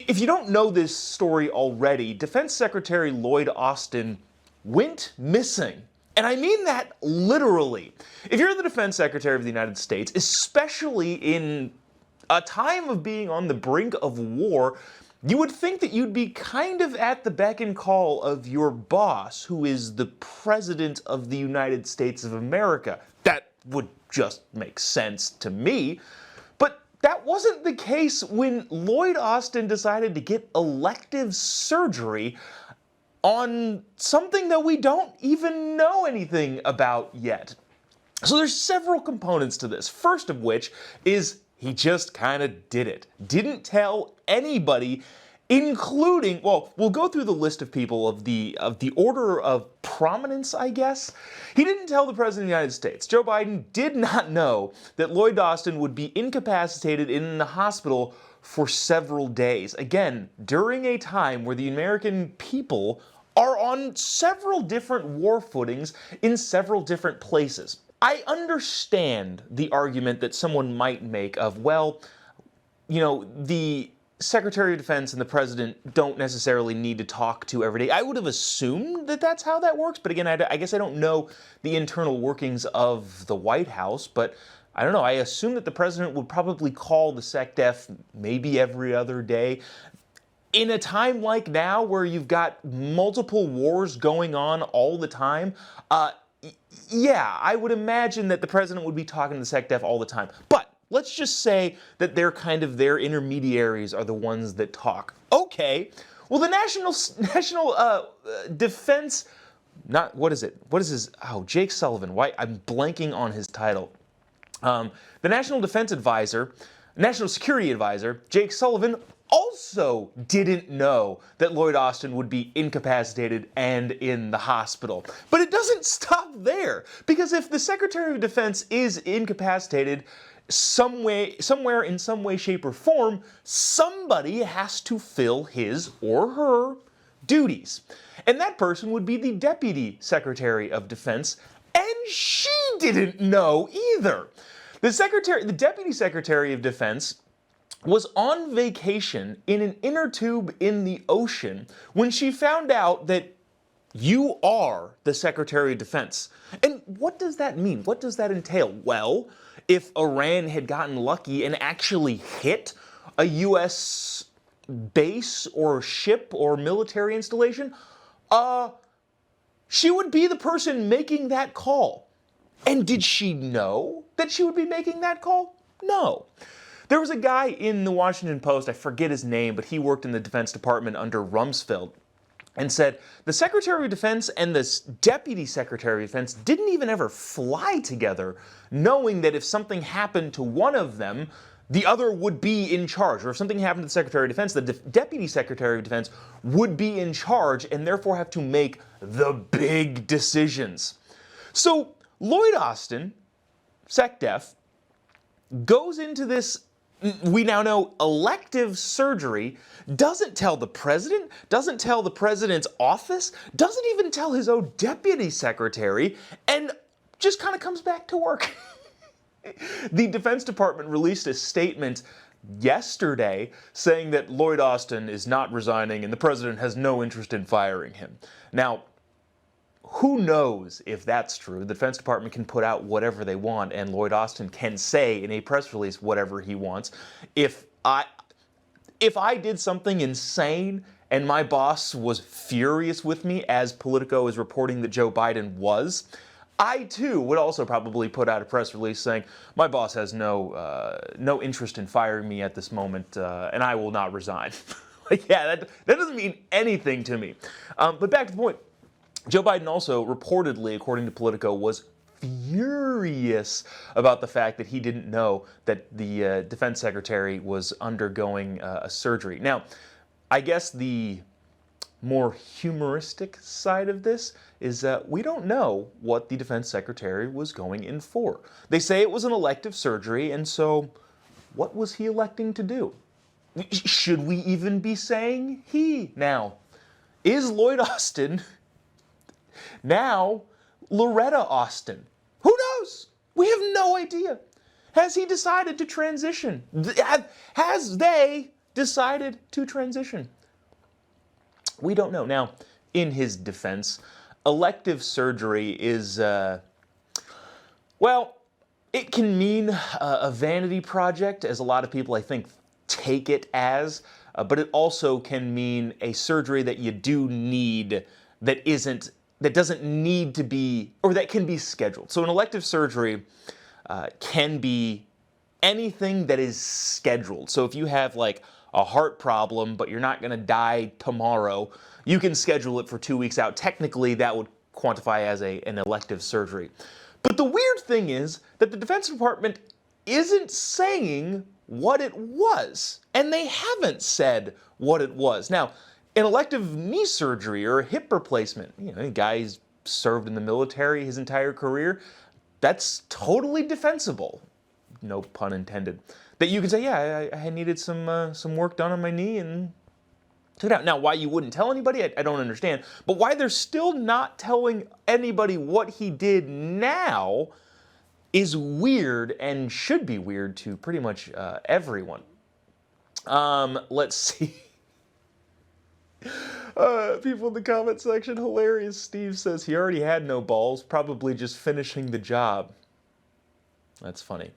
If you don't know this story already, Defense Secretary Lloyd Austin went missing. And I mean that literally. If you're the Defense Secretary of the United States, especially in a time of being on the brink of war, you would think that you'd be kind of at the beck and call of your boss, who is the President of the United States of America. That would just make sense to me. But that wasn't the case when Lloyd Austin decided to get elective surgery on something that we don't even know anything about yet. So there's several components to this. First of which is he just kind of did it. Didn't tell anybody, including, well, we'll go through the list of people of the order of prominence, I guess. He didn't tell the President of the United States. Joe Biden did not know that Lloyd Austin would be incapacitated in the hospital for several days. Again, during a time where the American people are on several different war footings in several different places. I understand the argument that someone might make of, well, you know, the Secretary of Defense and the President don't necessarily need to talk to every day. I would have assumed that that's how that works, but again, I guess I don't know the internal workings of the White House, but I don't know, I assume that the President would probably call the SecDef maybe every other day. In a time like now where you've got multiple wars going on all the time, yeah, I would imagine that the President would be talking to the SecDef all the time. But let's just say that they're kind of their intermediaries are the ones that talk. Okay, well the National Defense, not, what is it? What is his, oh, Jake Sullivan, why, I'm blanking on his title. The National Defense Advisor, National Security Advisor, Jake Sullivan, also didn't know that Lloyd Austin would be incapacitated and in the hospital. But it doesn't stop there, because if the Secretary of Defense is incapacitated somewhere in some way, shape, or form, somebody has to fill his or her duties. And that person would be the Deputy Secretary of Defense, and she didn't know either. The Deputy Secretary of Defense was on vacation in an inner tube in the ocean when she found out that you are the Secretary of Defense. And what does that mean? What does that entail? Well, if Iran had gotten lucky and actually hit a U.S. base or ship or military installation, she would be the person making that call. And did she know that she would be making that call? No. There was a guy in the Washington Post, I forget his name, but he worked in the Defense Department under Rumsfeld, and said the Secretary of Defense and the Deputy Secretary of Defense didn't even ever fly together, knowing that if something happened to one of them, the other would be in charge. Or if something happened to the Secretary of Defense, the Deputy Secretary of Defense would be in charge and therefore have to make the big decisions. So Lloyd Austin, SecDef, goes into this, we now know, elective surgery, doesn't tell the President, doesn't tell the President's office, doesn't even tell his own Deputy Secretary, and just kind of comes back to work. The Defense Department released a statement yesterday saying that Lloyd Austin is not resigning and the President has no interest in firing him. Now, who knows if that's true? The Defense Department can put out whatever they want, and Lloyd Austin can say in a press release whatever he wants. If I did something insane and my boss was furious with me, as Politico is reporting that Joe Biden was, I too would also probably put out a press release saying my boss has no interest in firing me at this moment, and I will not resign. Like, yeah, that doesn't mean anything to me. But back to the point. Joe Biden also reportedly, according to Politico, was furious about the fact that he didn't know that the Defense Secretary was undergoing a surgery. Now, I guess the more humoristic side of this is that we don't know what the Defense Secretary was going in for. They say it was an elective surgery, and so what was he electing to do? Should we even be saying he now? Is Lloyd Austin now Loretta Austin? Who knows? We have no idea. Has he decided to transition? Has they decided to transition? We don't know. Now, in his defense, elective surgery is, well, it can mean a vanity project, as a lot of people, I think, take it as, but it also can mean a surgery that you do need that doesn't need to be, or that can be scheduled. So an elective surgery can be anything that is scheduled. So if you have like a heart problem, but you're not going to die tomorrow, you can schedule it for 2 weeks out. Technically, that would quantify as an elective surgery. But the weird thing is that the Defense Department isn't saying what it was, and they haven't said what it was. Now, an elective knee surgery or a hip replacement, a guy's served in the military his entire career, that's totally defensible, no pun intended. That you can say, yeah, I needed some work done on my knee and took it out. Now, why you wouldn't tell anybody, I don't understand. But why they're still not telling anybody what he did now is weird and should be weird to pretty much everyone. Let's see. People in the comment section, hilarious. Steve says he already had no balls, probably just finishing the job. That's funny.